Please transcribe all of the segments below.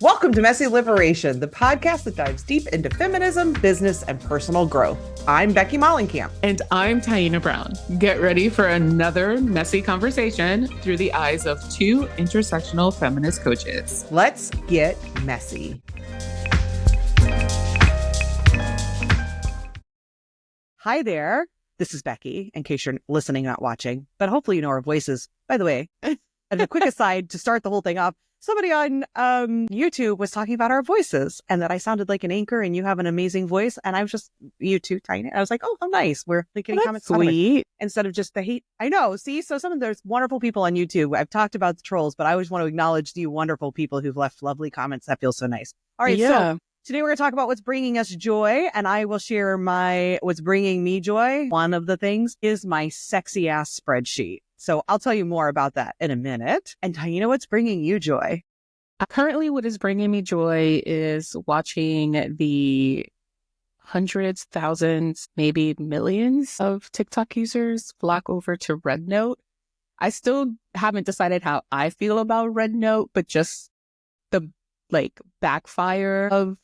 Welcome to Messy Liberation, the podcast that dives deep into feminism, business, and personal growth. I'm Becky Mollenkamp. And I'm Taina Brown. Get ready for another messy conversation through the eyes of two intersectional feminist coaches. Let's get messy. Hi there. This is Becky, in case you're listening, not watching, but hopefully you know our voices. By the way, and a quick aside to start the whole thing off, somebody on YouTube was talking about our voices and that I sounded like an anchor and you have an amazing voice. And I was just, you too, Tiny. I was like, oh, how nice. We're getting comments sweet instead of just the hate. I know. See, so there's wonderful people on YouTube. I've talked about the trolls, but I always want to acknowledge the wonderful people who've left lovely comments. That feels so nice. All right. Yeah. So today we're going to talk about what's bringing us joy, and I will share what's bringing me joy. One of the things is my sexy ass spreadsheet. So I'll tell you more about that in a minute. And Taina, what's bringing you joy? Currently, what is bringing me joy is watching the hundreds, thousands, maybe millions of TikTok users flock over to Red Note. I still haven't decided how I feel about Red Note, but just the backfire of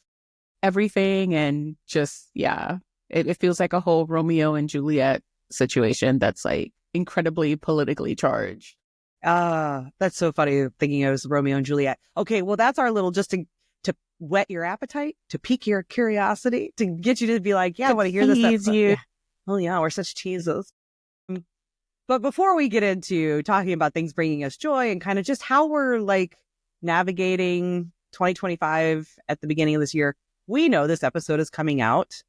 everything and just, yeah, it feels like a whole Romeo and Juliet situation that's incredibly politically charged. That's so funny thinking it was Romeo and Juliet. Okay, well, that's our little just to whet your appetite, to pique your curiosity, to get you to be like, yeah, I want to hear this. Yeah. Oh, yeah, we're such cheeses. But before we get into talking about things bringing us joy and kind of just how we're navigating 2025 at the beginning of this year, we know this episode is coming out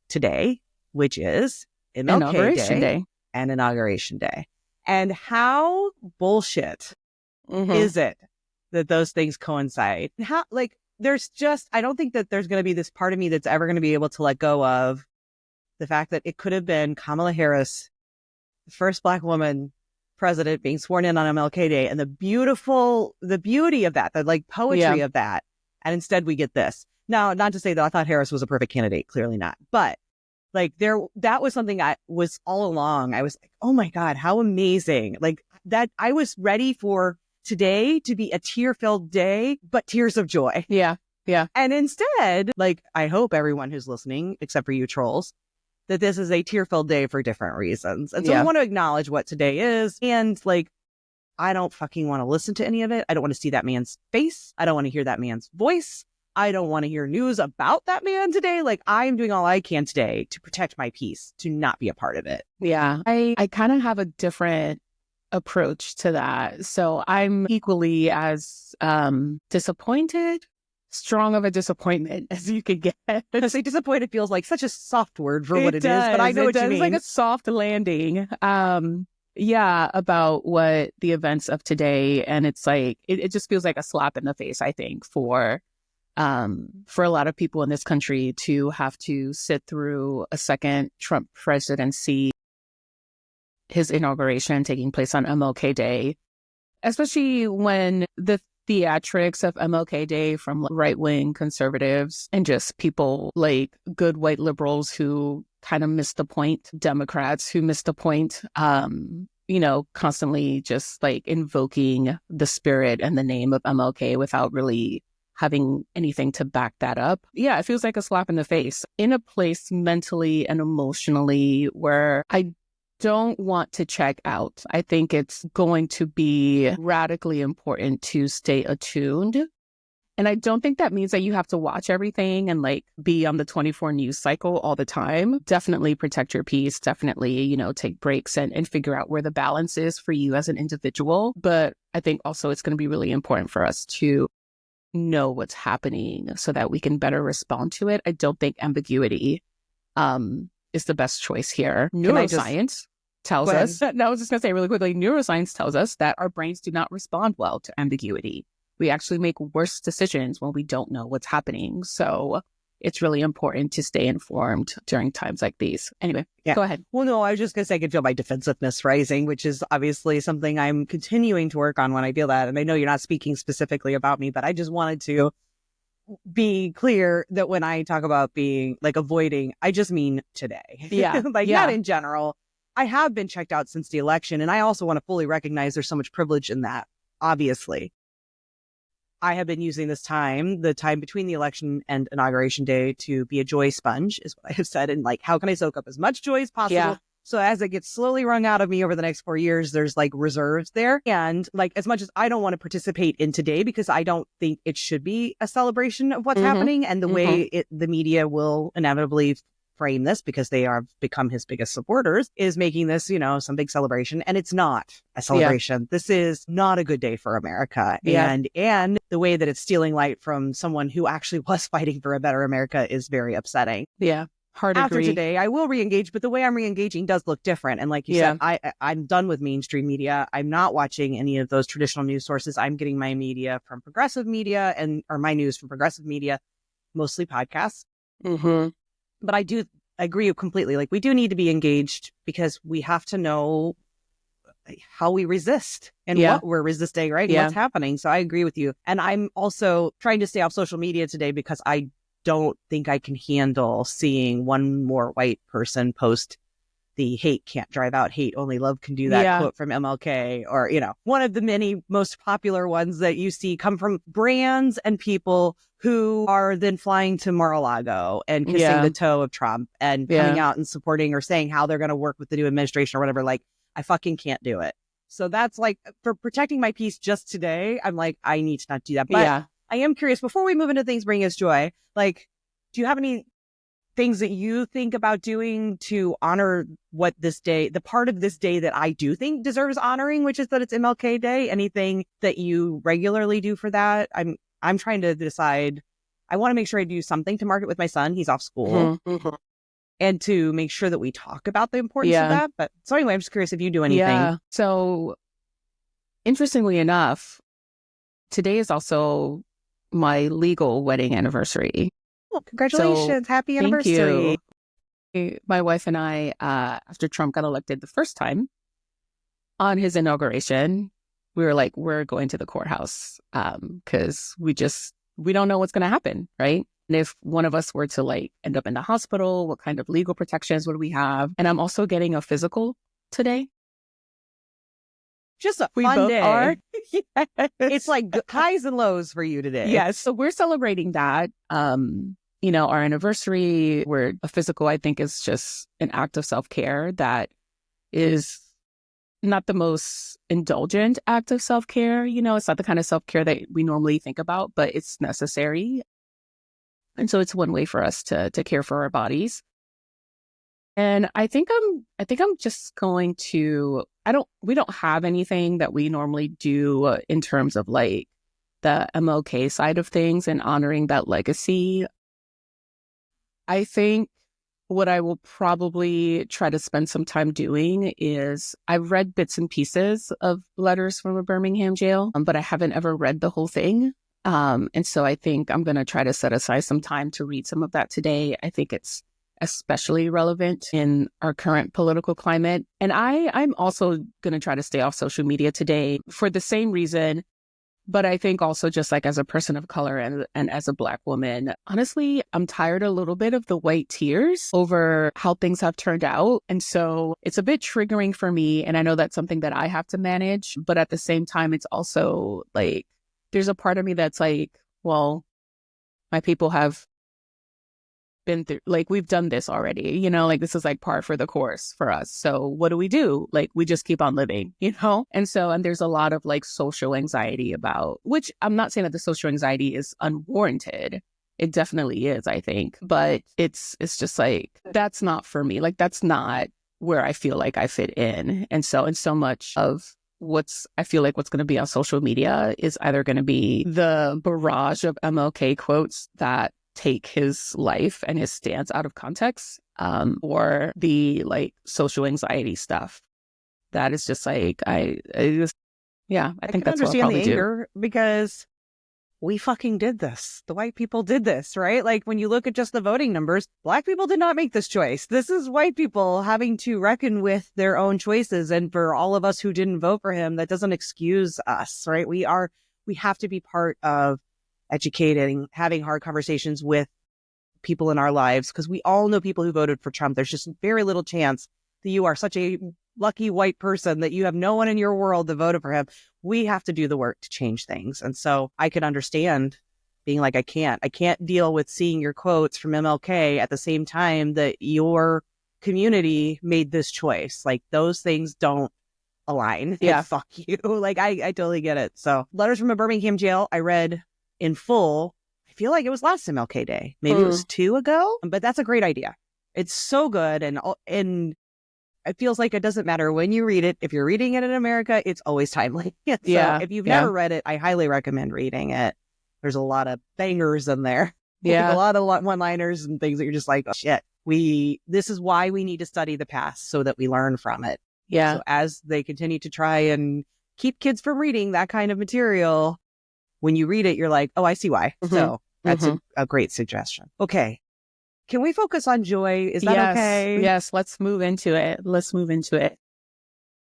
today, which is MLK Day and Inauguration Day. And how bullshit is it that those things coincide? How, I don't think that there's going to be this part of me that's ever going to be able to let go of the fact that it could have been Kamala Harris, the first Black woman president, being sworn in on MLK Day, and the beauty of that, the poetry of that. And instead we get this. Now, not to say that I thought Harris was a perfect candidate, clearly not, but that was something I was all along. I was like, oh my God, how amazing. That I was ready for today to be a tear-filled day, but tears of joy. Yeah. Yeah. And instead, I hope everyone who's listening, except for you trolls, that this is a tear-filled day for different reasons. And so we want to acknowledge what today is. And I don't fucking want to listen to any of it. I don't want to see that man's face. I don't want to hear that man's voice. I don't want to hear news about that man today. I am doing all I can today to protect my peace, to not be a part of it. Yeah. I kind of have a different approach to that. So I'm equally as disappointed, strong of a disappointment as you could get. I say disappointed feels like such a soft word for what it is, but I know what you mean. It's like a soft landing. About what the events of today, and it's it just feels like a slap in the face, I think, for a lot of people in this country to have to sit through a second Trump presidency, his inauguration taking place on MLK Day, especially when the theatrics of MLK Day from right-wing conservatives and just people good white liberals who kind of missed the point, Democrats who missed the point, constantly just invoking the spirit and the name of MLK without really having anything to back that up. Yeah, it feels like a slap in the face in a place mentally and emotionally where I don't want to check out. I think it's going to be radically important to stay attuned. And I don't think that means that you have to watch everything and be on the 24 news cycle all the time. Definitely protect your peace. Definitely, take breaks and figure out where the balance is for you as an individual. But I think also it's going to be really important for us to know what's happening so that we can better respond to it. I don't think ambiguity is the best choice here. Neuroscience tells us, no, I was just going to say really quickly, neuroscience tells us that our brains do not respond well to ambiguity. We actually make worse decisions when we don't know what's happening. So it's really important to stay informed during times like these. Anyway, Go ahead. Well, no, I was just going to say I could feel my defensiveness rising, which is obviously something I'm continuing to work on when I feel that. And I know you're not speaking specifically about me, but I just wanted to be clear that when I talk about being avoiding, I just mean today. Yeah. Not in general. I have been checked out since the election. And I also want to fully recognize there's so much privilege in that, obviously. I have been using this time, the time between the election and Inauguration Day, to be a joy sponge, is what I have said. And like, how can I soak up as much joy as possible? Yeah. So as it gets slowly wrung out of me over the next 4 years, there's like reserves there. And like, as much as I don't want to participate in today, because I don't think it should be a celebration of what's happening and the way the media will inevitably frame this, because they are become his biggest supporters, is making this, you know, some big celebration. And it's not a celebration. This is not a good day for America. And the way that it's stealing light from someone who actually was fighting for a better America is very upsetting. Yeah. Hard After agree. today, I will re-engage, but the way I'm re-engaging does look different. And like you said, I'm done with mainstream media. I'm not watching any of those traditional news sources. I'm getting my media from progressive media or my news from progressive media, mostly podcasts. But I do agree completely. Like, we do need to be engaged, because we have to know how we resist and what we're resisting, right? And what's happening. So I agree with you. And I'm also trying to stay off social media today, because I don't think I can handle seeing one more white person post the "hate can't drive out hate, only love can do that" quote from MLK, or, you know, one of the many most popular ones that you see come from brands and people who are then flying to Mar-a-Lago and kissing the toe of Trump and coming out and supporting or saying how they're going to work with the new administration or whatever. Like, I fucking can't do it. So that's like, for protecting my peace just today, I'm like, I need to not do that. But I am curious, before we move into things bringing us joy, like, do you have any things that you think about doing to honor what this day, the part of this day that I do think deserves honoring, which is that it's MLK Day? Anything that you regularly do for that? I'm trying to decide. I want to make sure I do something to mark it with my son. He's off school. And to make sure that we talk about the importance of that. But so anyway, I'm just curious if you do anything. Yeah. So interestingly enough, today is also my legal wedding anniversary. Well, congratulations. So, happy anniversary. Thank you. My wife and I, after Trump got elected the first time, on his inauguration, we were like, we're going to the courthouse, because we don't know what's going to happen, right? And if one of us were to like end up in the hospital, what kind of legal protections would we have? And I'm also getting a physical today. Just a We fun both day. are. It's like highs and lows for you today. Yes. So we're celebrating that. You know, our anniversary, where a physical, I think, is just an act of self-care that is not the most indulgent act of self-care. You know, it's not the kind of self-care that we normally think about, but it's necessary. And so it's one way for us to care for our bodies. And I think I'm just going to, we don't have anything that we normally do in terms of like the MLK side of things and honoring that legacy. I think what I will probably try to spend some time doing is, I've read bits and pieces of letters from a Birmingham jail, but I haven't ever read the whole thing. And so I think I'm going to try to set aside some time to read some of that today. I think it's especially relevant in our current political climate. And I'm also going to try to stay off social media today for the same reason. But I think also, just like as a person of color and as a Black woman, honestly, I'm tired a little bit of the white tears over how things have turned out. And so it's a bit triggering for me. And I know that's something that I have to manage. But at the same time, it's also like, there's a part of me that's like, well, my people have been through, like, we've done this already, you know, like, this is like par for the course for us. So what do? Like, we just keep on living, you know? And there's a lot of like social anxiety about, which I'm not saying that the social anxiety is unwarranted. It definitely is, I think. But it's just like, that's not for me. Like, that's not where I feel like I fit in. And so much of I feel like what's going to be on social media is either going to be the barrage of MLK quotes that take his life and his stance out of context, or the like social anxiety stuff. That is just like, I think that's what I'll probably the anger, because we fucking did this. The white people did this, right? Like, when you look at just the voting numbers, Black people did not make this choice. This is white people having to reckon with their own choices. And for all of us who didn't vote for him, that doesn't excuse us, right? We have to be part of educating, having hard conversations with people in our lives, because we all know people who voted for Trump. There's just very little chance that you are such a lucky white person that you have no one in your world that voted for him. We have to do the work to change things. And so I could understand being like, I can't deal with seeing your quotes from MLK at the same time that your community made this choice. Like those things don't align. Yeah. Like, fuck you. Like I totally get it. So Letters from a Birmingham Jail, I read in full. I feel like it was last MLK Day. Maybe it was 2 ago, but that's a great idea. It's so good. And it feels like it doesn't matter when you read it. If you're reading it in America, it's always timely. So if you've never read it, I highly recommend reading it. There's a lot of bangers in there. Yeah. Like a lot of one-liners and things that you're just like, oh, shit, this is why we need to study the past so that we learn from it. Yeah. So as they continue to try and keep kids from reading that kind of material, when you read it, you're like, oh, I see why. So that's a great suggestion. Okay. Can we focus on joy? Is that okay? Yes. Let's move into it.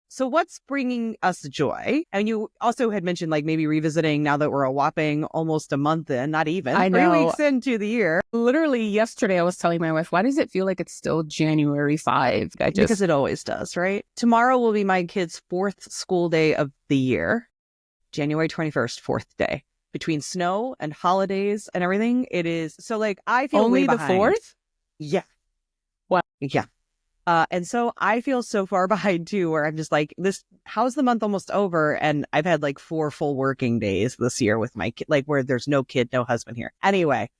So what's bringing us joy? And you also had mentioned like maybe revisiting now that we're a whopping almost a month in, not even 3 weeks into the year. Literally yesterday I was telling my wife, why does it feel like it's still January 5? Because it always does, right? Tomorrow will be my kid's 4th school day of the year. January 21st, 4th day. Between snow and holidays and everything, it is. So like I feel only way the behind. 4th? Yeah. Wow. Yeah. And so I feel so far behind too, where I'm just like, how's the month almost over? And I've had like 4 full working days this year with my kid, like where there's no kid, no husband here. Anyway,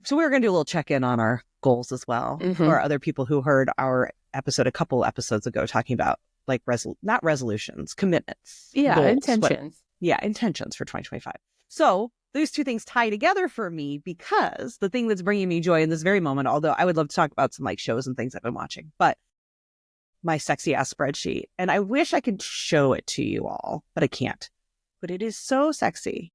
so we were going to do a little check-in on our goals as well, or other people who heard our episode a couple episodes ago talking about like not resolutions, commitments. Yeah, goals, intentions. Intentions for 2025. So those two things tie together for me because the thing that's bringing me joy in this very moment, although I would love to talk about some like shows and things I've been watching, but my sexy ass spreadsheet. And I wish I could show it to you all, but I can't. But it is so sexy.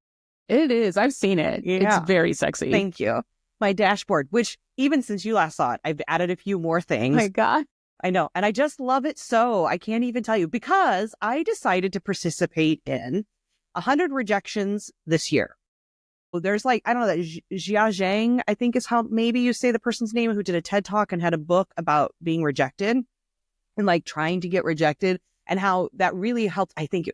It is. I've seen it. Yeah. It's very sexy. Thank you. My dashboard, which even since you last saw it, I've added a few more things. Oh my God. I know. And I just love it so. I can't even tell you because I decided to participate in 100 rejections this year. There's like, I don't know, that Jia Zhang, I think is how maybe you say the person's name, who did a TED Talk and had a book about being rejected and like trying to get rejected and how that really helped. I think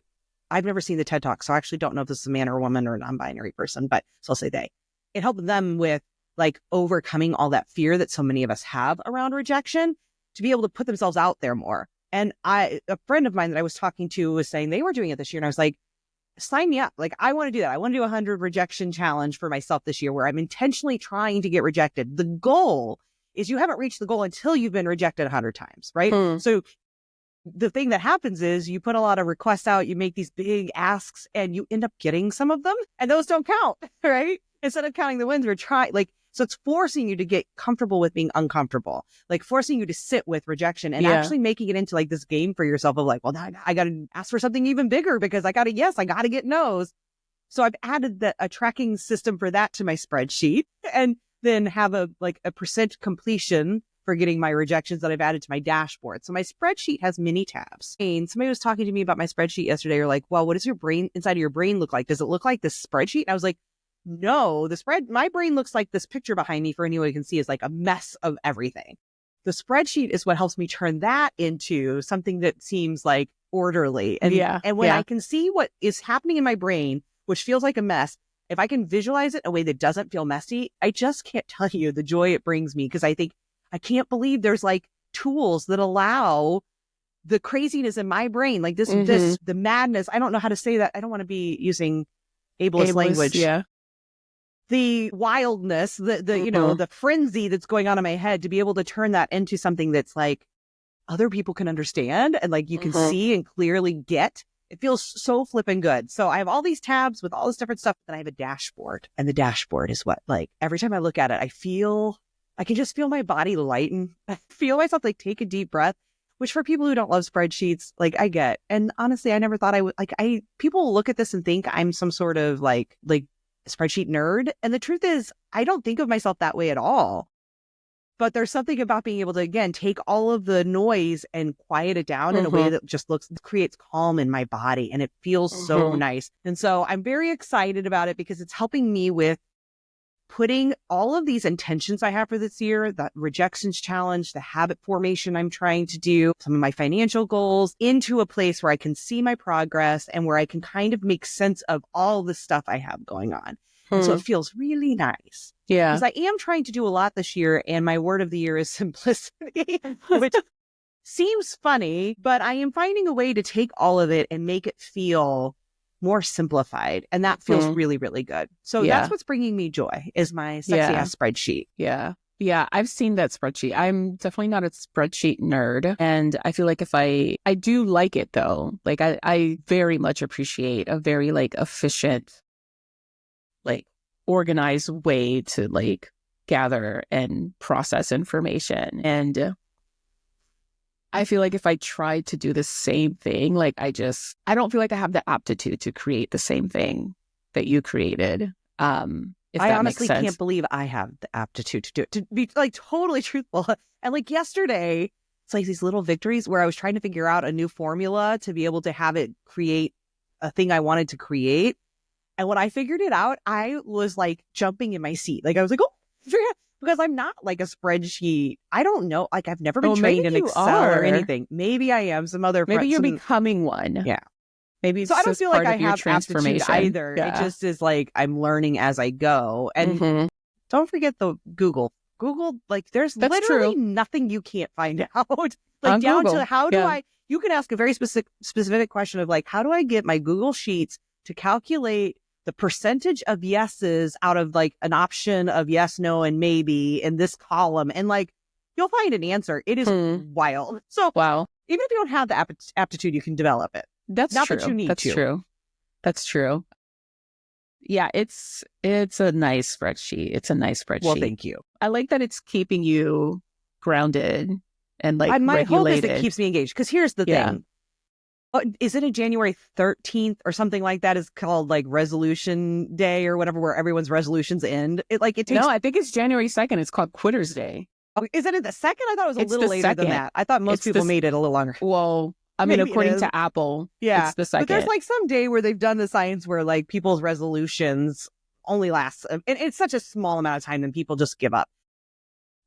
I've never seen the TED Talk, so I actually don't know if this is a man or a woman or a non-binary person, but so I'll say they. It helped them with like overcoming all that fear that so many of us have around rejection to be able to put themselves out there more. And a friend of mine that I was talking to was saying they were doing it this year. And I was like, sign me up. Like, I want to do that. I want to do a 100 rejection challenge for myself this year where I'm intentionally trying to get rejected. The goal is you haven't reached the goal until you've been rejected 100 times, right? So the thing that happens is you put a lot of requests out, you make these big asks and you end up getting some of them and those don't count, right? Instead of counting the wins, we're trying so it's forcing you to get comfortable with being uncomfortable, like forcing you to sit with rejection and actually making it into like this game for yourself of like, well, now I got to ask for something even bigger because I got to get no's. So I've added a tracking system for that to my spreadsheet and then have a percent completion for getting my rejections that I've added to my dashboard. So my spreadsheet has many tabs. And somebody was talking to me about my spreadsheet yesterday. You're like, well, what does your brain inside of your brain look like? Does it look like this spreadsheet? And I was like, no, my brain looks like this picture behind me for anyone who can see is like a mess of everything. The spreadsheet is what helps me turn that into something that seems like orderly. And, when I can see what is happening in my brain, which feels like a mess, if I can visualize it in a way that doesn't feel messy, I just can't tell you the joy it brings me because I think I can't believe there's like tools that allow the craziness in my brain, like the madness. I don't know how to say that. I don't want to be using ableist language. Yeah. The wildness, the frenzy that's going on in my head, to be able to turn that into something that's like other people can understand and like you can see and clearly get. It feels so flipping good. So I have all these tabs with all this different stuff. Then I have a dashboard, and the dashboard is what, like, every time I look at it, I can just feel my body lighten. I feel myself like take a deep breath, which for people who don't love spreadsheets, like I get. And honestly, I never thought I would people look at this and think I'm some sort of like spreadsheet nerd. And the truth is, I don't think of myself that way at all. But there's something about being able to, again, take all of the noise and quiet it down in a way that just creates calm in my body. And it feels so nice. And so I'm very excited about it because it's helping me with putting all of these intentions I have for this year, that rejections challenge, the habit formation I'm trying to do, some of my financial goals, into a place where I can see my progress and where I can kind of make sense of all the stuff I have going on. And so it feels really nice. Yeah. Because I am trying to do a lot this year, and my word of the year is simplicity, which seems funny, but I am finding a way to take all of it and make it feel more simplified. And that feels really, really good. So that's what's bringing me joy, is my sexy ass spreadsheet. Yeah. Yeah, I've seen that spreadsheet. I'm definitely not a spreadsheet nerd. And I feel like I do like it though. Like I very much appreciate a very like efficient, like organized way to like gather and process information. And I feel like if I tried to do the same thing, like I don't feel like I have the aptitude to create the same thing that you created. If I that honestly makes sense. can't believe I have the aptitude to do it, to be like totally truthful. And like yesterday, it's like these little victories where I was trying to figure out a new formula to be able to have it create a thing I wanted to create. And when I figured it out, I was like jumping in my seat. Like I was like, oh, because I'm not like a spreadsheet. I don't know. Like I've never been trained in Excel or anything. Maybe I am. Maybe you're becoming one. Yeah. Maybe so I don't feel like I have aptitude either. Yeah. It just is like I'm learning as I go. And don't forget the Google. Like there's literally nothing you can't find out. Like on down Google. to how do you can ask a very specific question of like, how do I get my Google Sheets to calculate the percentage of yeses out of like an option of yes, no, and maybe in this column? And like, you'll find an answer. It is wild. So wow. Even if you don't have the aptitude, you can develop it. That's not true. That you need That's to. true. That's true. Yeah, it's a nice spreadsheet. It's a nice spreadsheet. Well, thank you. I like that it's keeping you grounded and like my regulated. hope is it keeps me engaged. Because here's the thing. Is it a January 13th or something like that? Is called like Resolution Day or whatever, where everyone's resolutions end? It takes... No, I think it's January 2nd. It's called Quitter's Day. Oh, is it the second? I thought it was a little later than that. I thought most people made it a little longer. Well, I mean, according to Apple, it's the second. But there's like some day where they've done the science where like people's resolutions only last, and it's such a small amount of time, and people just give up.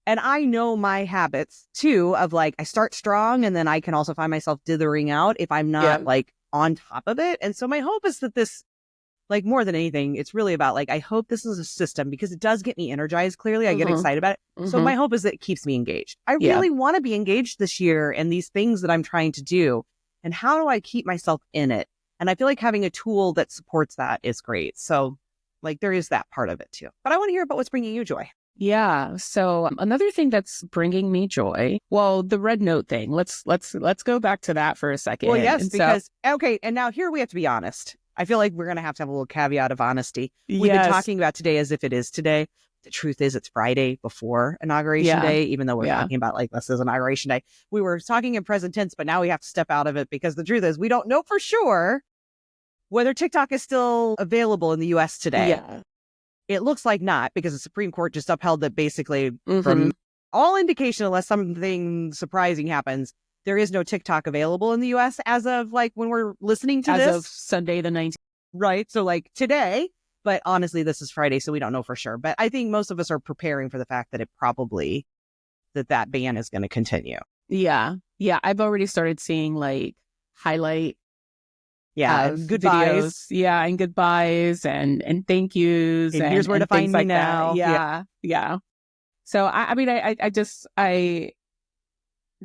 And I know my habits too of like, I start strong and then I can also find myself dithering out if I'm not like on top of it. And so my hope is that this, like more than anything, it's really about like, I hope this is a system because it does get me energized. Clearly I get excited about it. So my hope is that it keeps me engaged. I really want to be engaged this year in these things that I'm trying to do. And how do I keep myself in it? And I feel like having a tool that supports that is great. So like there is that part of it too. But I want to hear about what's bringing you joy. Yeah. So another thing that's bringing me joy, well, the red note thing. Let's go back to that for a second. Well, yes, because okay, and now here we have to be honest. I feel like we're going to have a little caveat of honesty. We've been talking about today as if it is today. The truth is it's Friday before Inauguration Day, even though we're talking about like this is Inauguration Day. We were talking in present tense, but now we have to step out of it because the truth is we don't know for sure whether TikTok is still available in the US today. Yeah. It looks like not, because the Supreme Court just upheld that basically from all indication, unless something surprising happens, there is no TikTok available in the U.S. as of like when we're listening to this. As of Sunday the 19th. Right. So like today, but honestly, this is Friday, so we don't know for sure. But I think most of us are preparing for the fact that it probably, that ban is going to continue. Yeah. Yeah. I've already started seeing like highlight goodbyes. Videos. And goodbyes and thank yous. And here's where to find me now. Yeah. So I mean,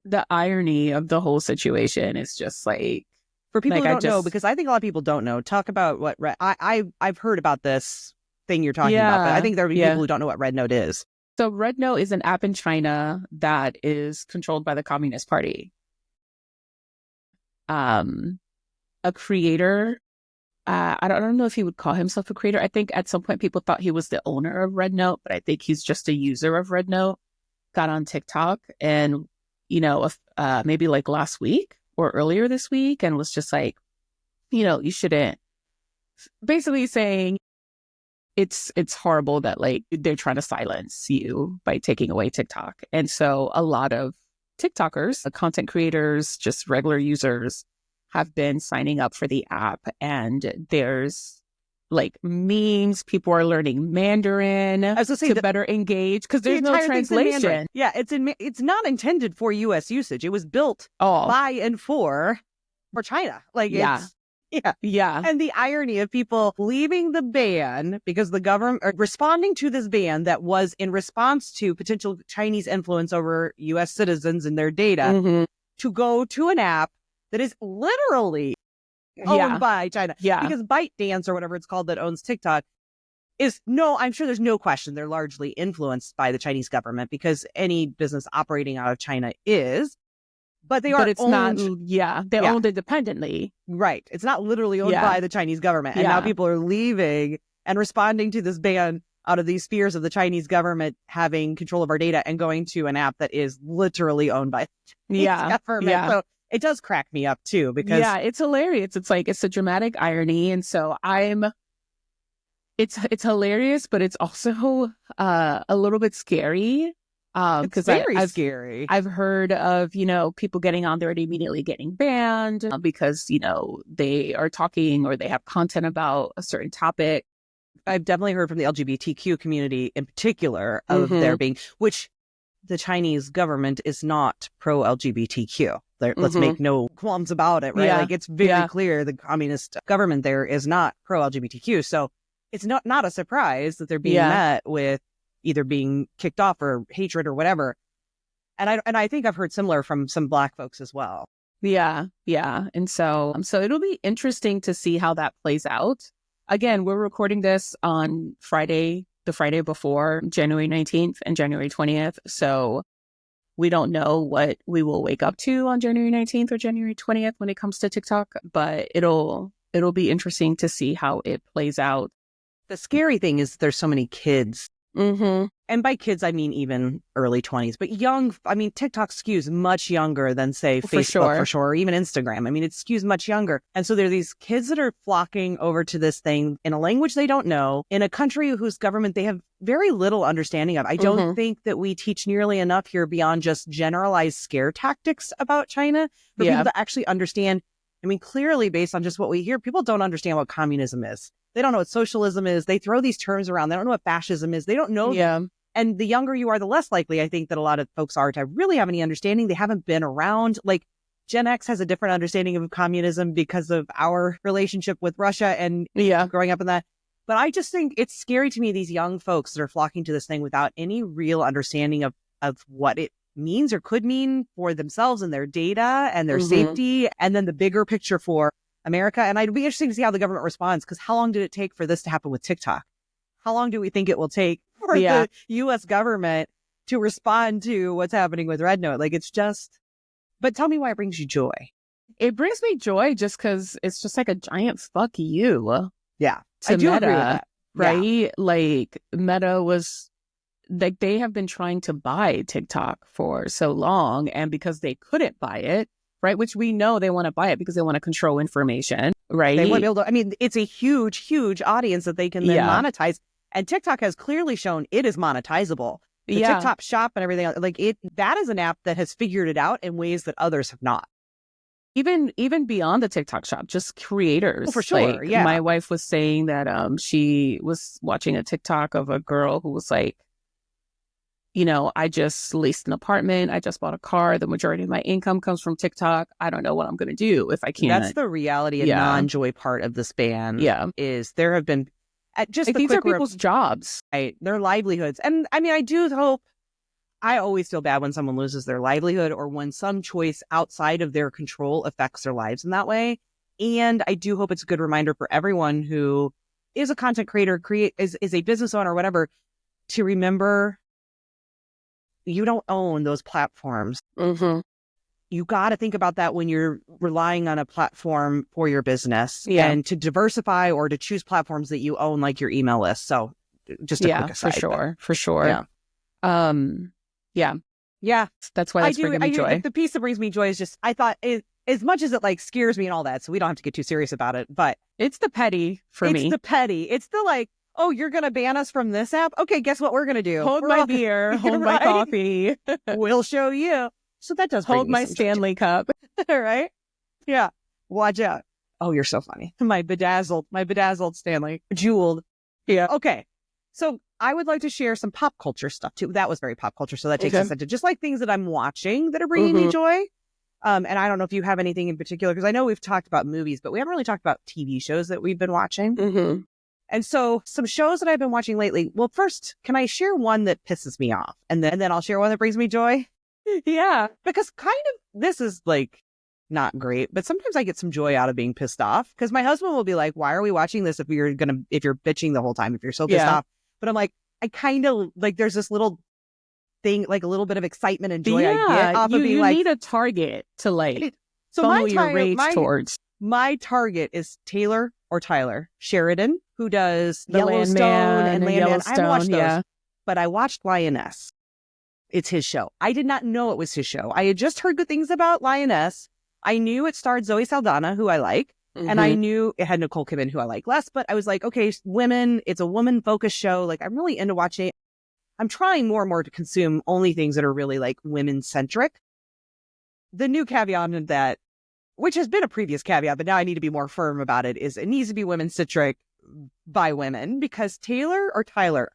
the irony of the whole situation is just like, for people who don't know, because I think a lot of people don't know, talk about what I've heard about this thing you're talking about, but I think there are people who don't know what Red Note is. So Red Note is an app in China that is controlled by the Communist Party. A creator, I don't know if he would call himself a creator. I think at some point people thought he was the owner of Red Note, but I think he's just a user of Red Note. Got on TikTok and, maybe like last week or earlier this week, and was just like, you shouldn't, basically saying it's horrible that like they're trying to silence you by taking away TikTok. And so a lot of TikTokers, content creators, just regular users have been signing up for the app, and there's like memes. People are learning Mandarin I was gonna say to better engage because there's no entire thing's in Mandarin. translation. Yeah, it's not intended for U.S. usage. It was built Oh, by and for China. Like yeah. Yeah. And the irony of people leaving the ban because the government are responding to this ban that was in response to potential Chinese influence over U.S. citizens and their data to go to an app that is literally owned by China. Yeah. Because ByteDance or whatever it's called that owns TikTok I'm sure there's no question they're largely influenced by the Chinese government because any business operating out of China is. But they are owned, they're owned independently. Right. It's not literally owned by the Chinese government. And now people are leaving and responding to this ban out of these fears of the Chinese government having control of our data and going to an app that is literally owned by the Chinese government. So it does crack me up too because it's hilarious. It's like it's a dramatic irony. And so it's hilarious, but it's also a little bit scary. Because very scary. I've heard of, people getting on there and immediately getting banned because, they are talking or they have content about a certain topic. I've definitely heard from the LGBTQ community in particular of there being, which the Chinese government is not pro-LGBTQ. Let's make no qualms about it, right? Yeah. Like it's very clear the communist government there is not pro-LGBTQ. So it's not a surprise that they're being met with either being kicked off or hatred or whatever. And I think I've heard similar from some Black folks as well. Yeah. And so it'll be interesting to see how that plays out. Again, we're recording this on Friday, the Friday before January 19th and January 20th. So we don't know what we will wake up to on January 19th or January 20th when it comes to TikTok, but it'll be interesting to see how it plays out. The scary thing is there's so many kids. And by kids, I mean even early 20s, but young. I mean, TikTok skews much younger than, say, Facebook for sure, or even Instagram. I mean, it skews much younger. And so there are these kids that are flocking over to this thing in a language they don't know, in a country whose government they have very little understanding of. I don't think that we teach nearly enough here beyond just generalized scare tactics about China for people to actually understand. I mean, clearly, based on just what we hear, people don't understand what communism is. They don't know what socialism is. They throw these terms around. They don't know what fascism is. They don't know. And the younger you are, the less likely I think that a lot of folks are to really have any understanding. They haven't been around. Like Gen X has a different understanding of communism because of our relationship with Russia and growing up in that. But I just think it's scary to me, these young folks that are flocking to this thing without any real understanding of what it means or could mean for themselves and their data and their safety. And then the bigger picture for America. And I'd be interesting to see how the government responds, because how long did it take for this to happen with TikTok? How long do we think it will take for the U.S. government to respond to what's happening with Red Note? Like, it's just, but tell me why it brings you joy. It brings me joy just because it's just like a giant fuck you. Yeah. To I do Meta, agree with that. right? Yeah. Like Meta was like, they have been trying to buy TikTok for so long. And because they couldn't buy it, right? Which we know they want to buy it because they want to control information, right? They want to be able to, I mean, it's a huge, huge audience that they can then monetize. And TikTok has clearly shown it is monetizable. The TikTok shop and everything else, like that is an app that has figured it out in ways that others have not. Even beyond the TikTok shop, just creators. Oh, for sure, like, my wife was saying that she was watching a TikTok of a girl who was like, I just leased an apartment. I just bought a car. The majority of my income comes from TikTok. I don't know what I'm going to do if I can't. That's the reality and non-joy part of this ban. Is there have been just like, these are people's jobs, right? Their livelihoods. And I mean, I do hope. I always feel bad when someone loses their livelihood or when some choice outside of their control affects their lives in that way. And I do hope it's a good reminder for everyone who is a content creator, is a business owner, or whatever, to remember you don't own those platforms. You got to think about that when you're relying on a platform for your business and to diversify or to choose platforms that you own, like your email list. So just a quick aside. For sure. Yeah. That's why that's bringing me joy. The piece that brings me joy is just, I thought, as much as it like scares me and all that, so we don't have to get too serious about it, but it's the petty for me. It's the petty. It's the like, oh, you're going to ban us from this app? Okay, guess what we're going to do? Hold my beer, hold my coffee. We'll show you. So that does hold my Stanley cup. Right? Yeah. Watch out. Oh, you're so funny. My bedazzled Stanley. Jeweled. Yeah. Okay. So I would like to share some pop culture stuff too. That was very pop culture. So that takes us into just like things that I'm watching that are bringing me joy. And I don't know if you have anything in particular, because I know we've talked about movies, but we haven't really talked about TV shows that we've been watching. And so some shows that I've been watching lately. Well, first, can I share one that pisses me off? And then I'll share one that brings me joy. Yeah. Because kind of, this is like not great, but sometimes I get some joy out of being pissed off, because my husband will be like, why are we watching this if you're bitching the whole time, if you're so pissed off? But I'm like, I kind of like, there's this little thing, like a little bit of excitement and joy I get off of being like, you need a target to like so funnel your rage towards. My target is Taylor or Tyler Sheridan, who does Yellowstone and Landman. I haven't watched those, but I watched Lioness. It's his show. I did not know it was his show. I had just heard good things about Lioness. I knew it starred Zoe Saldana, who I like, and I knew it had Nicole Kidman, who I like less, but I was like, okay, women, it's a woman-focused show. Like, I'm really into watching it. I'm trying more and more to consume only things that are really like women-centric. The new caveat in that, which has been a previous caveat, but now I need to be more firm about it, is it needs to be women-centric by women, because Taylor or Tyler,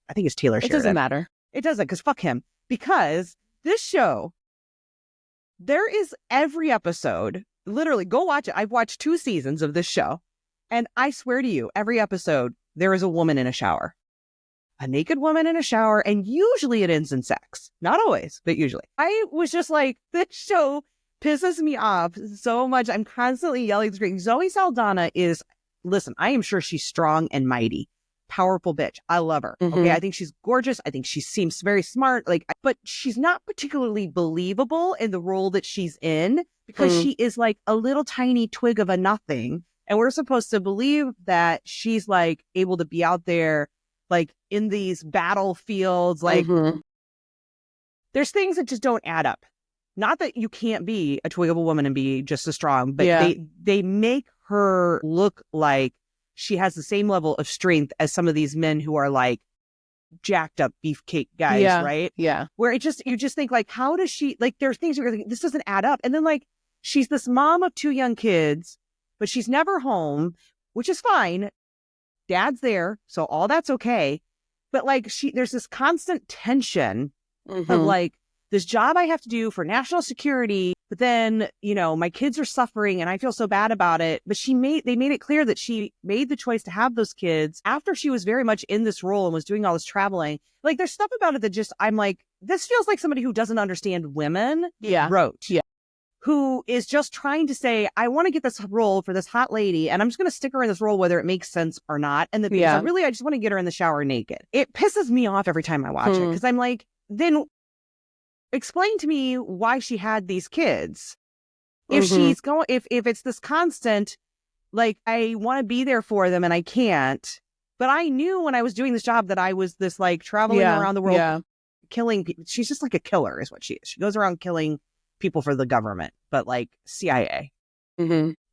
I think it's Taylor Sheridan. It doesn't matter. It doesn't, because fuck him. Because this show, there is every episode, literally go watch it. I've watched 2 seasons of this show, and I swear to you, every episode, there is a woman in a shower. A naked woman in a shower, and usually it ends in sex. Not always, but usually. I was just like, this show pisses me off so much. I'm constantly yelling at the screen. Zoe Saldana is, listen, I am sure she's strong and mighty. Powerful bitch. I love her. Okay. I think she's gorgeous. I think she seems very smart. Like, but she's not particularly believable in the role that she's in, because she is like a little tiny twig of a nothing. And we're supposed to believe that she's like able to be out there, like in these battlefields. Like, there's things that just don't add up. Not that you can't be a twig of a woman and be just as strong, but they make her look like she has the same level of strength as some of these men who are like jacked up beefcake guys, right? Yeah. Where you just think like, how does she, like, there's things you're thinking, this doesn't add up. And then like, she's this mom of 2 young kids, but she's never home, which is fine. Dad's there, so all that's okay. But like, there's this constant tension of like, this job I have to do for national security, but then, you know, my kids are suffering and I feel so bad about it. But they made it clear that she made the choice to have those kids after she was very much in this role and was doing all this traveling. Like, there's stuff about it that just, I'm like, this feels like somebody who doesn't understand women wrote. Yeah. Who is just trying to say, I want to get this role for this hot lady, and I'm just going to stick her in this role whether it makes sense or not. And I just want to get her in the shower naked. It pisses me off every time I watch it, because I'm like, then explain to me why she had these kids. If she's going, if it's this constant, like, I want to be there for them and I can't. But I knew when I was doing this job that I was this like traveling around the world, killing people. She's just like a killer is what she is. She goes around killing people for the government, but like CIA.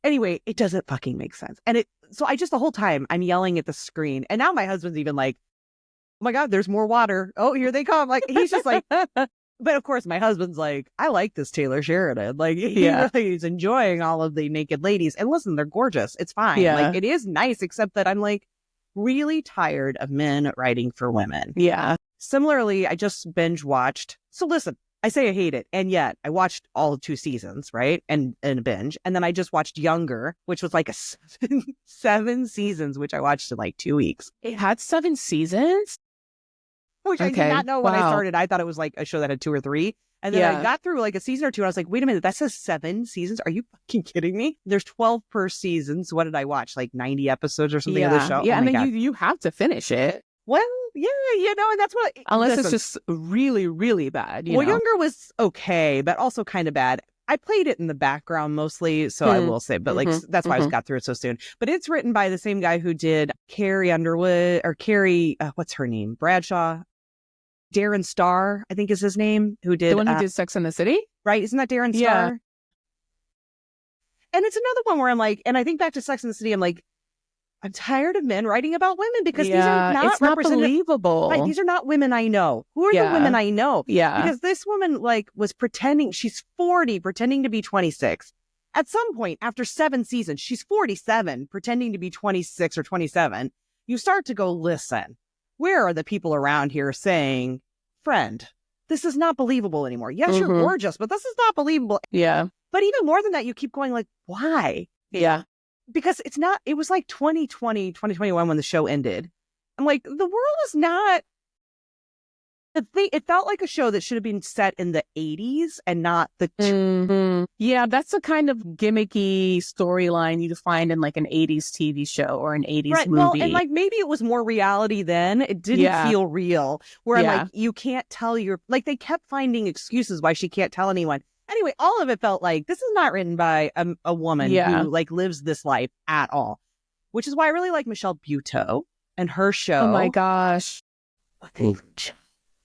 Anyway, it doesn't fucking make sense. And so the whole time I'm yelling at the screen, and now my husband's even like, oh my God, there's more water. Oh, here they come. Like, he's just like, but of course my husband's like, I like this Taylor Sheridan. Like, he really is enjoying all of the naked ladies. And listen, they're gorgeous. It's fine. Like, it is nice, except that I'm like really tired of men writing for women. Yeah. Similarly, I just binge watched. So listen, I say I hate it, and yet I watched all 2 seasons, right? And a binge. And then I just watched Younger, which was like 7 seasons, which I watched in like 2 weeks. It had 7 seasons? Which I did not know when I started. I thought it was like a show that had 2 or 3. And then I got through like a season or 2, and I was like, wait a minute, that says 7 seasons? Are you fucking kidding me? There's 12 per season. So what did I watch? Like 90 episodes or something of the show? Yeah, and then you have to finish it. Well, yeah, you know, and that's what... Unless it's just really, really bad, you know? Younger was okay, but also kind of bad. I played it in the background mostly, so I will say, but like, that's why I got through it so soon. But it's written by the same guy who did Carrie Underwood, or Carrie, what's her name? Bradshaw? Darren Star, I think is his name, who did... The one who did Sex and the City? Right, isn't that Darren Star? Yeah. And it's another one where I'm like, and I think back to Sex and the City, I'm like, I'm tired of men writing about women, because these are not believable. Right, these are not women I know. Who are the women I know? Yeah. Because this woman like was pretending, she's 40, pretending to be 26. at some point after 7 seasons, she's 47, pretending to be 26 or 27. You start to go, listen, where are the people around here saying, friend, this is not believable anymore. Yes, you're gorgeous, but this is not believable. Yeah. But even more than that, you keep going like, why? Yeah. Because it was like 2020, 2021 when the show ended. I'm like, the world is not, it felt like a show that should have been set in the 80s and not the... Yeah, that's the kind of gimmicky storyline you'd find in like an 80s TV show or an 80s movie. Well, and like maybe it was more reality then. It didn't feel real. Where I'm like, you can't tell like they kept finding excuses why she can't tell anyone. Anyway, all of it felt like this is not written by a woman who like lives this life at all. Which is why I really like Michelle Buteau and her show. Oh my gosh.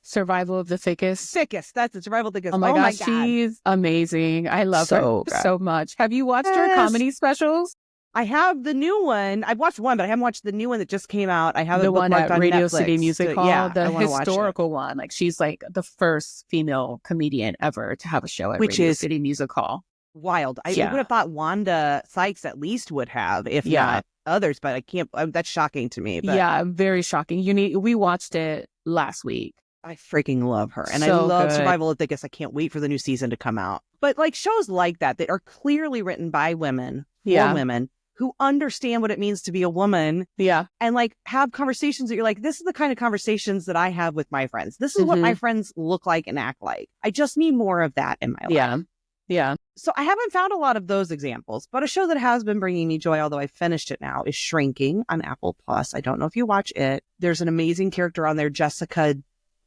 Survival of the Thickest. That's it. Survival of the Thickest. Oh my gosh, she's amazing. I love her so much. Have you watched her comedy specials? I have the new one. I've watched one, but I haven't watched the new one that just came out. I have the one at on Radio Netflix. City Music Hall, yeah, the historical one. Like she's like the first female comedian ever to have a show at Radio City Music Hall. Wild. I would have thought Wanda Sykes at least would have, if not others, but I can't. That's shocking to me. But. Yeah, very shocking. We watched it last week. I freaking love her. And so I love good. Survival of the Thickest. I can't wait for the new season to come out. But like shows like that are clearly written by women, for women, who understand what it means to be a woman. Yeah. And like have conversations that you're like, this is the kind of conversations that I have with my friends. This is what my friends look like and act like. I just need more of that in my life. Yeah. So I haven't found a lot of those examples, but a show that has been bringing me joy, although I finished it now, is Shrinking on Apple Plus. I don't know if you watch it. There's an amazing character on there, Jessica.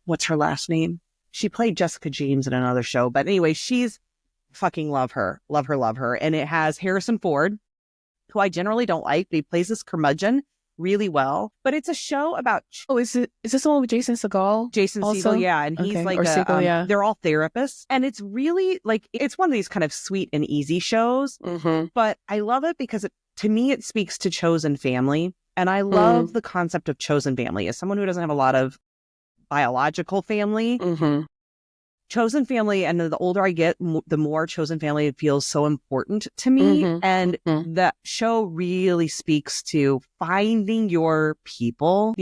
What's her last name? She played Jessica James in another show. But anyway, she's fucking love her. And it has Harrison Ford, who I generally don't like, but he plays this curmudgeon really well. But it's a show about... is this the one with Jason Segel? Jason Segel, yeah. And he's like they're all therapists. And it's really like, it's one of these kind of sweet and easy shows. But I love it because to me, it speaks to chosen family. And I love the concept of chosen family. As someone who doesn't have a lot of biological family, chosen family, and the older I get, the more chosen family feels so important to me. And that show really speaks to finding your people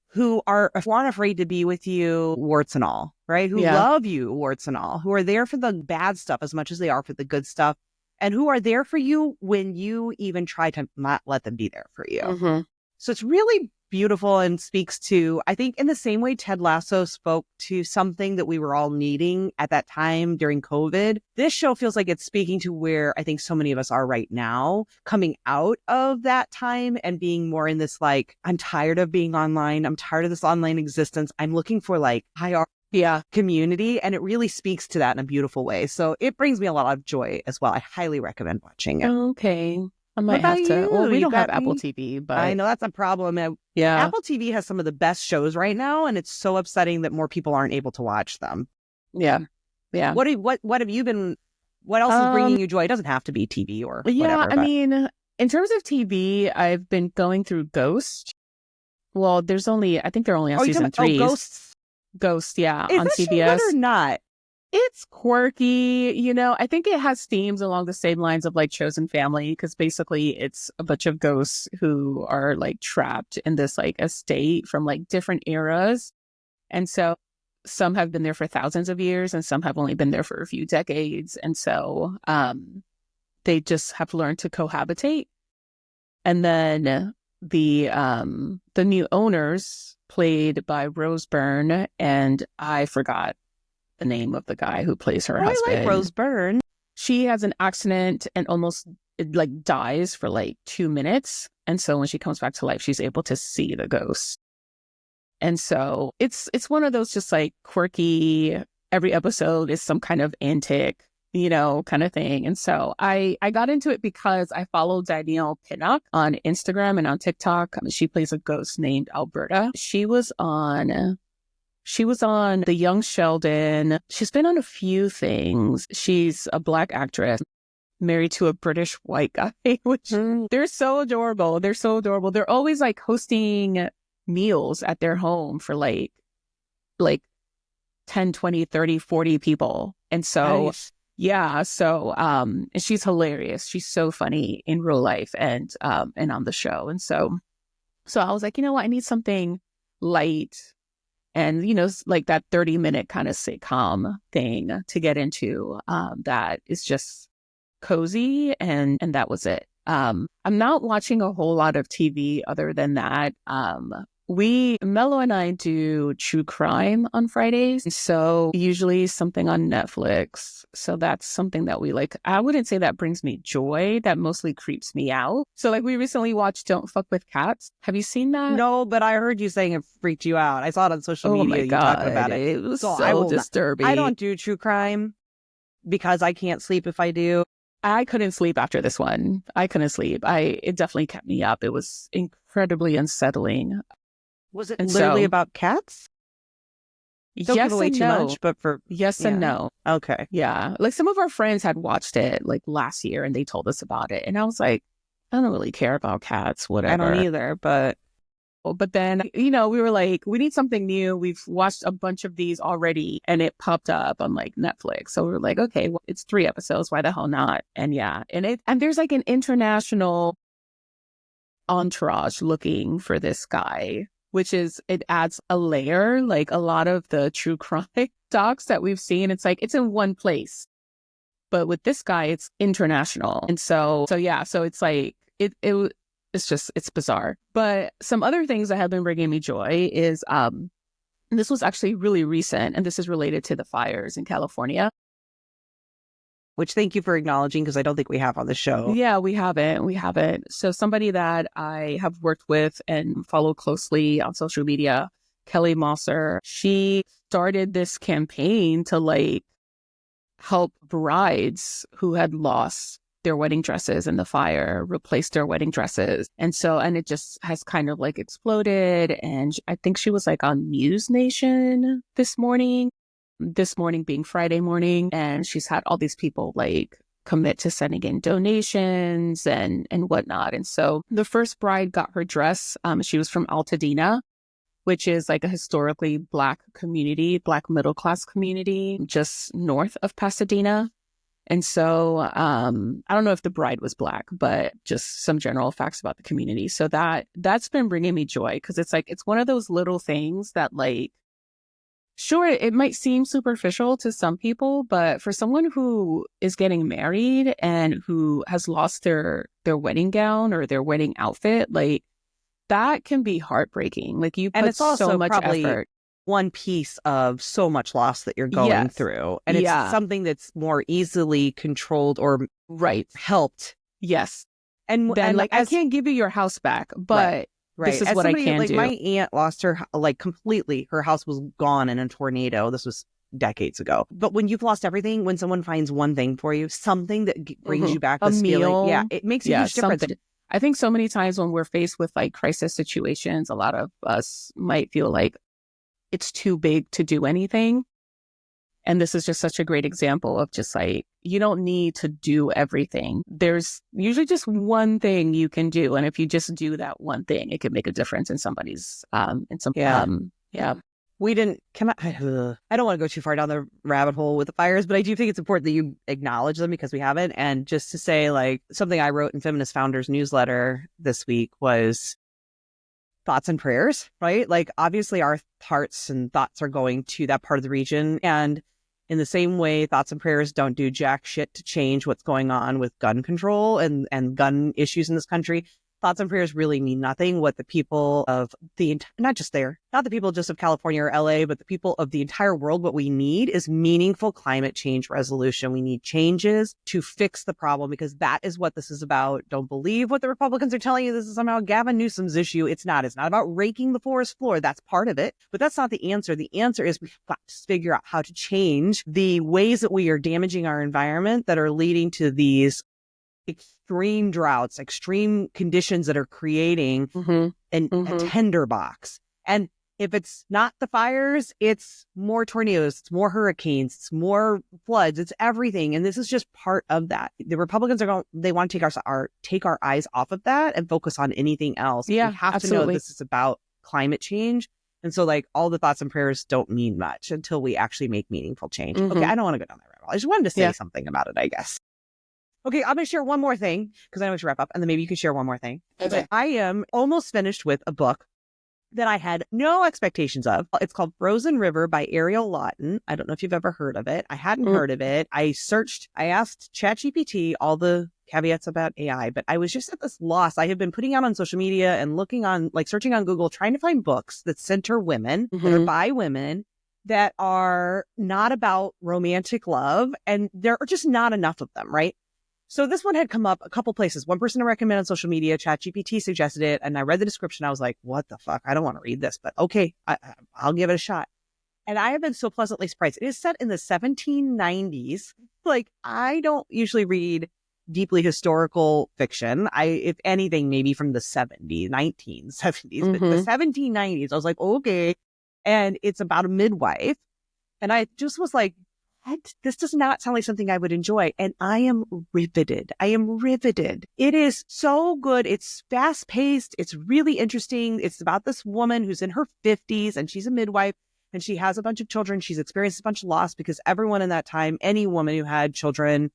who aren't afraid to be with you, warts and all, right? Who love you, warts and all, who are there for the bad stuff as much as they are for the good stuff, and who are there for you when you even try to not let them be there for you. So it's really beautiful and speaks to, I think, in the same way Ted Lasso spoke to something that we were all needing at that time during COVID. This show feels like it's speaking to where I think so many of us are right now, coming out of that time and being more in this, like, I'm tired of being online. I'm tired of this online existence. I'm looking for like higher community. And it really speaks to that in a beautiful way. So it brings me a lot of joy as well. I highly recommend watching it. Okay. I might have to. Well, we don't have Apple TV, but I know that's a problem. Apple TV has some of the best shows right now, and it's so upsetting that more people aren't able to watch them. Yeah. What have you been? What else is bringing you joy? It doesn't have to be TV or whatever. I mean, in terms of TV, I've been going through Ghost. Well, I think they're only on season 3. Ghost, yeah, is on this CBS. Or not? It's quirky, I think it has themes along the same lines of like Chosen Family, because basically it's a bunch of ghosts who are like trapped in this like estate from like different eras. And so some have been there for thousands of years and some have only been there for a few decades. And so they just have learned to cohabitate. And then the new owners, played by Rose Byrne, and I forgot the name of the guy who plays her husband. I like Rose Byrne. She has an accident and almost like dies for like 2 minutes. And so when she comes back to life, she's able to see the ghost. And so it's one of those just like quirky, every episode is some kind of antic, kind of thing. And so I got into it because I follow Danielle Pinnock on Instagram and on TikTok. She plays a ghost named Alberta. She was on The Young Sheldon. She's been on a few things. She's a Black actress married to a British white guy, which they're so adorable. They're always like hosting meals at their home for like 10, 20, 30, 40 people. And so Yeah. So, and she's hilarious. She's so funny in real life and on the show. And so I was like, you know what? I need something light and, like that 30-minute kind of sitcom thing to get into, that is just cozy. And that was it. I'm not watching a whole lot of TV other than that. Mello and I do true crime on Fridays. So usually something on Netflix. So that's something that we like. I wouldn't say that brings me joy. That mostly creeps me out. So like we recently watched Don't Fuck with Cats. Have you seen that? No, but I heard you saying it freaked you out. I saw it on social Oh media, my you God. talking about it. It was So so disturbing. I don't do true crime because I can't sleep if I do. I couldn't sleep after this one. I couldn't sleep. It definitely kept me up. It was incredibly unsettling. Was it literally about cats? Don't Yes give away and too no. much, but Yes and no. Okay. Yeah. Like some of our friends had watched it like last year and they told us about it. And I was like, I don't really care about cats, whatever. I don't either, but then, we were like, we need something new. We've watched a bunch of these already and it popped up on like Netflix. So we were like, okay, well, it's 3 episodes. Why the hell not? And yeah. And there's like an international entourage looking for this guy, which is, it adds a layer, like a lot of the true crime docs that we've seen. It's like, it's in one place. But with this guy, it's international. And so yeah, so it's like, it's bizarre. But some other things that have been bringing me joy is, this was actually really recent, and this is related to the fires in California. Which thank you for acknowledging, because I don't think we have on the show. Yeah, we haven't. So somebody that I have worked with and follow closely on social media, Kelly Mosser, she started this campaign to like help brides who had lost their wedding dresses in the fire, replace their wedding dresses. And it just has kind of like exploded. And I think she was like on News Nation this morning being Friday morning. And she's had all these people like commit to sending in donations and whatnot. And so the first bride got her dress. She was from Altadena, which is like a historically Black community, Black middle-class community, just north of Pasadena. And so I don't know if the bride was Black, but just some general facts about the community. So that's been bringing me joy, because it's like, it's one of those little things that like, sure, it might seem superficial to some people, but for someone who is getting married and who has lost their wedding gown or their wedding outfit, like that can be heartbreaking. Like you put it's also so much probably effort. One piece of so much loss that you're going through. And it's something that's more easily controlled or helped. Yes. And like, I can't give you your house back, but this is what I can do. My aunt lost her, like completely, her house was gone in a tornado. This was decades ago. But when you've lost everything, when someone finds one thing for you, something that brings you back this feeling, it makes a huge difference. Something. I think so many times when we're faced with like crisis situations, a lot of us might feel like it's too big to do anything. And this is just such a great example of just like, you don't need to do everything. There's usually just one thing you can do. And if you just do that one thing, it can make a difference in somebody's, We didn't, I don't want to go too far down the rabbit hole with the fires, but I do think it's important that you acknowledge them, because we haven't. And just to say, like, something I wrote in Feminist Founders newsletter this week was thoughts and prayers, right? Like, obviously our hearts and thoughts are going to that part of the region. And in the same way, thoughts and prayers don't do jack shit to change what's going on with gun control and gun issues in this country. Thoughts and prayers really mean nothing. What the people of not the people just of California or LA, but the people of the entire world, what we need is meaningful climate change resolution. We need changes to fix the problem, because that is what this is about. Don't believe what the Republicans are telling you. This is somehow Gavin Newsom's issue. It's not. It's not about raking the forest floor. That's part of it, but that's not the answer. The answer is we've got to figure out how to change the ways that we are damaging our environment that are leading to these extreme droughts, extreme conditions that are creating a tinderbox. And if it's not the fires, it's more tornadoes, it's more hurricanes, it's more floods, it's everything. And this is just part of that. The Republicans they want to take our eyes off of that and focus on anything else. Yeah, we have absolutely. to know this is about climate change. And so like all the thoughts and prayers don't mean much until we actually make meaningful change. Okay, I don't want to go down that road. general. I just wanted to say something about it, I guess. Okay, I'm going to share one more thing because I know we should wrap up, and then maybe you can share one more thing. Okay. But I am almost finished with a book that I had no expectations of. It's called Frozen River by Ariel Lawton. I don't know if you've ever heard of it. I hadn't heard of it. I asked ChatGPT all the caveats about AI, but I was just at this loss. I have been putting out on social media and looking on, like searching on Google, trying to find books that center women, that are by women, that are not about romantic love. And there are just not enough of them, right? So this one had come up a couple places. One person I recommended on social media, ChatGPT suggested it, and I read the description. I was like, what the fuck? I don't want to read this, but okay, I'll give it a shot. And I have been so pleasantly surprised. It is set in the 1790s. Like, I don't usually read deeply historical fiction. If anything, maybe from the 1970s, but the 1790s, I was like, okay. And it's about a midwife. And I just was like, what? This does not sound like something I would enjoy. And I am riveted. It is so good. It's fast paced. It's really interesting. It's about this woman who's in her 50s and she's a midwife and she has a bunch of children. She's experienced a bunch of loss because everyone in that time, any woman who had children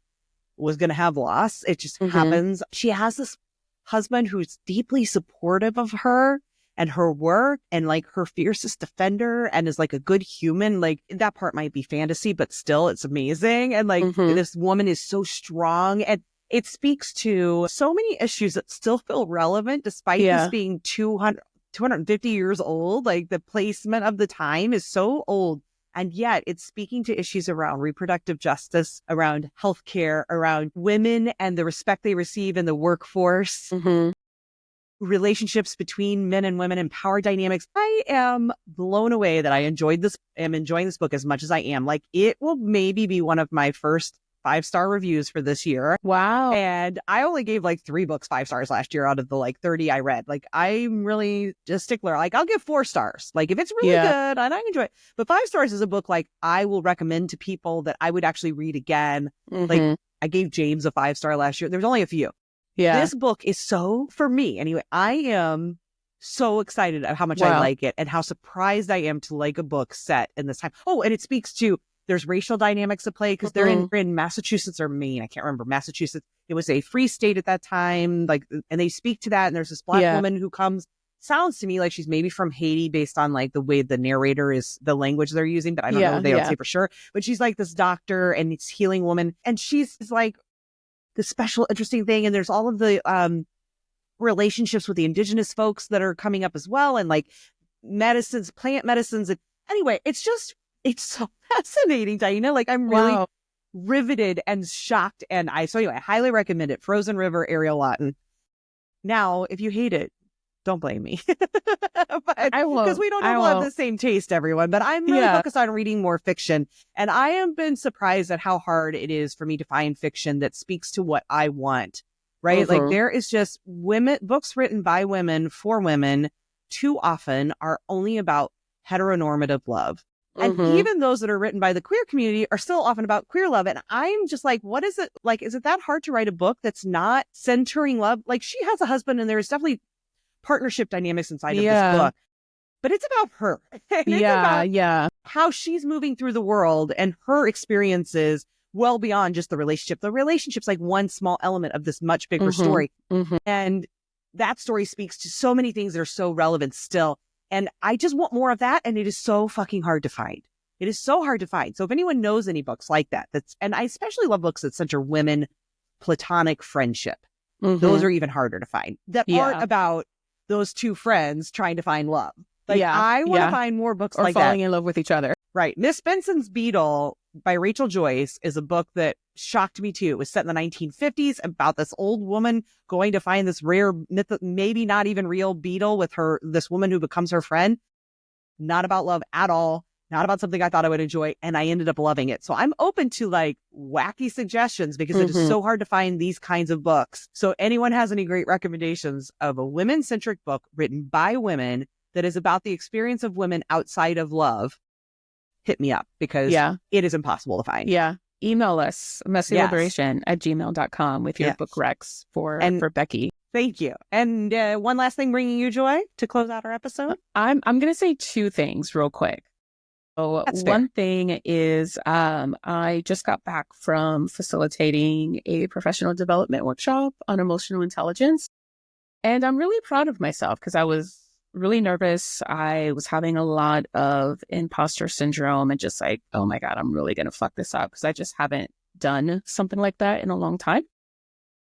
was going to have loss. It just happens. She has this husband who's deeply supportive of her and her work and like her fiercest defender and is like a good human. Like that part might be fantasy, but still it's amazing. And like this woman is so strong and it speaks to so many issues that still feel relevant despite this being 250 years old. Like the placement of the time is so old. And yet it's speaking to issues around reproductive justice, around healthcare, around women and the respect they receive in the workforce. Relationships between men and women and power dynamics. I am blown away that I am enjoying this book as much as I am. Like it will maybe be one of my first 5-star reviews for this year. Wow. And I only gave like 3 books 5 stars last year out of the like 30 I read. Like I'm really a stickler. Like I'll give 4 stars. Like if it's really good and I enjoy it. But 5 stars is a book like I will recommend to people that I would actually read again. Like I gave James a 5-star last year. There's only a few. Yeah. This book is so, for me anyway, I am so excited at how much I like it and how surprised I am to like a book set in this time. Oh, and it speaks to, there's racial dynamics at play because they're in Massachusetts or Maine. I can't remember. Massachusetts. It was a free state at that time. Like, and they speak to that. And there's this Black woman who comes, sounds to me like she's maybe from Haiti based on like the way the narrator is, the language they're using, but I don't know. They don't say for sure. But she's like this doctor and it's healing woman. And she's like, the special interesting thing, and there's all of the relationships with the indigenous folks that are coming up as well, and like medicines, plant medicines, and anyway, it's so fascinating, Diana. Like I'm really riveted and shocked, and I highly recommend it. Frozen River, Ariel Lawton. Now, if you hate it, don't blame me. But I won't. Because we don't all have the same taste, everyone. But I'm really focused on reading more fiction. And I have been surprised at how hard it is for me to find fiction that speaks to what I want. Right? Like there is just books written by women for women too often are only about heteronormative love. And even those that are written by the queer community are still often about queer love. And I'm just like, what is it? Like, is it that hard to write a book that's not centering love? Like she has a husband and there's definitely partnership dynamics inside of this book, but it's about her. And it's about how she's moving through the world and her experiences well beyond just the relationship. The relationship's like one small element of this much bigger story. And that story speaks to so many things that are so relevant still. And I just want more of that. And it is so fucking hard to find. It is so hard to find. So if anyone knows any books like that, and I especially love books that center women, platonic friendship. Those are even harder to find that aren't about those two friends trying to find love. Like I want to find more books like that. Or falling in love with each other. Right. Miss Benson's Beetle by Rachel Joyce is a book that shocked me too. It was set in the 1950s about this old woman going to find this rare, maybe not even real beetle with this woman who becomes her friend. Not about love at all. Not about something I thought I would enjoy. And I ended up loving it. So I'm open to like wacky suggestions because it is so hard to find these kinds of books. So anyone has any great recommendations of a women-centric book written by women that is about the experience of women outside of love, hit me up because it is impossible to find. Email us, messyliberation@gmail.com with your book recs for Becky. Thank you. And one last thing bringing you joy to close out our episode. I'm going to say 2 things real quick. So That's fair. one thing is I just got back from facilitating a professional development workshop on emotional intelligence. And I'm really proud of myself because I was really nervous. I was having a lot of imposter syndrome and just like, oh my God, I'm really going to fuck this up because I just haven't done something like that in a long time.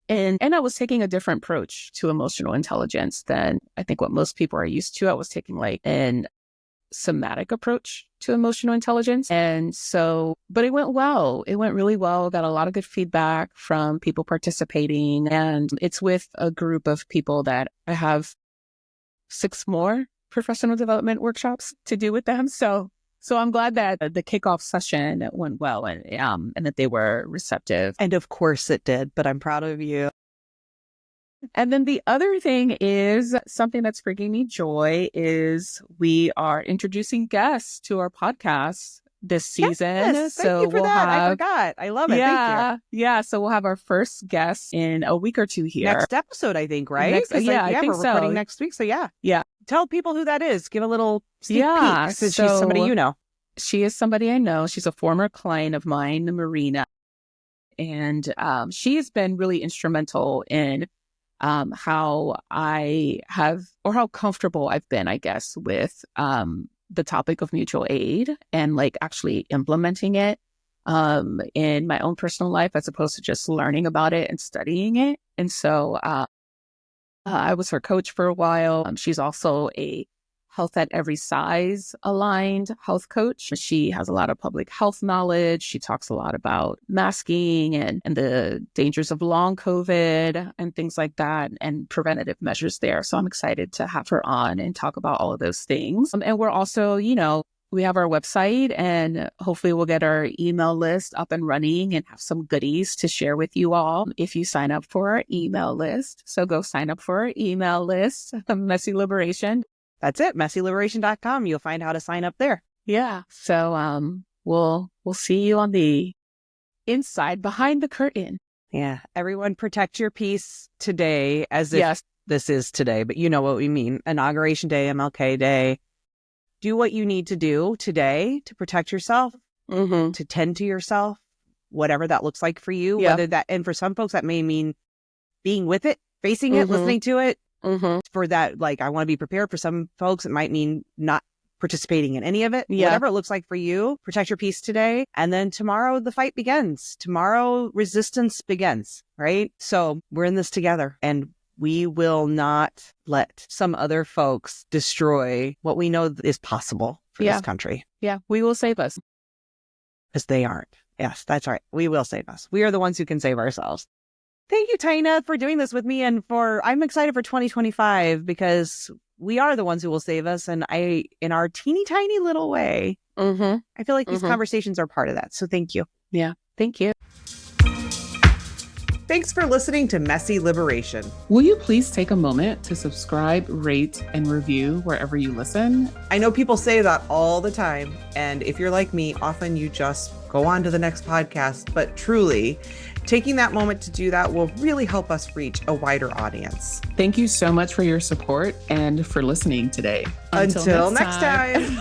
And I was taking a different approach to emotional intelligence than I think what most people are used to. I was taking like an somatic approach to emotional intelligence. And so, but it went well. It went really well. Got a lot of good feedback from people participating. And it's with a group of people that I have 6 more professional development workshops to do with them. So I'm glad that the kickoff session went well and that they were receptive. And of course it did, but I'm proud of you. And then the other thing is something that's bringing me joy is we are introducing guests to our podcast this season. Yes, thank you for that. I forgot. I love it. Yeah, Thank you. yeah. So we'll have our first guest in a week or two here. Next episode, I think, right? Yeah, I think we're recording so. next week. So yeah. Yeah. Tell people who that is. Give a little sneak peek since she's somebody you know. She is somebody I know. She's a former client of mine, Marina. And she has been really instrumental in how I have, or how comfortable I've been, I guess, with the topic of mutual aid and like actually implementing it in my own personal life as opposed to just learning about it and studying it. And so I was her coach for a while. She's also a Health at Every Size aligned health coach. She has a lot of public health knowledge. She talks a lot about masking and the dangers of long COVID and things like that and preventative measures there. So I'm excited to have her on and talk about all of those things. And we're also, we have our website and hopefully we'll get our email list up and running and have some goodies to share with you all if you sign up for our email list. So go sign up for our email list, Messy Liberation. That's it. messyliberation.com. You'll find how to sign up there. Yeah. So we'll see you on the inside behind the curtain. Yeah. Everyone protect your peace today as if this is today, but you know what we mean. Inauguration Day, MLK Day. Do what you need to do today to protect yourself, to tend to yourself, whatever that looks like for you. Yeah. Whether that, and for some folks that may mean being with it, facing it, listening to it. For that, like, I want to be prepared. For some folks, it might mean not participating in any of it. Yeah. Whatever it looks like for you, protect your peace today. And then tomorrow, the fight begins. Tomorrow, resistance begins, right? So we're in this together and we will not let some other folks destroy what we know is possible for this country. Yeah, we will save us. Because they aren't. Yes, that's right. We will save us. We are the ones who can save ourselves. Thank you, Tina, for doing this with me. And I'm excited for 2025 because we are the ones who will save us. And in our teeny tiny little way, I feel like these conversations are part of that. So thank you. Yeah. Thank you. Thanks for listening to Messy Liberation. Will you please take a moment to subscribe, rate, and review wherever you listen? I know people say that all the time. And if you're like me, often you just go on to the next podcast. But truly, taking that moment to do that will really help us reach a wider audience. Thank you so much for your support and for listening today. Until next time.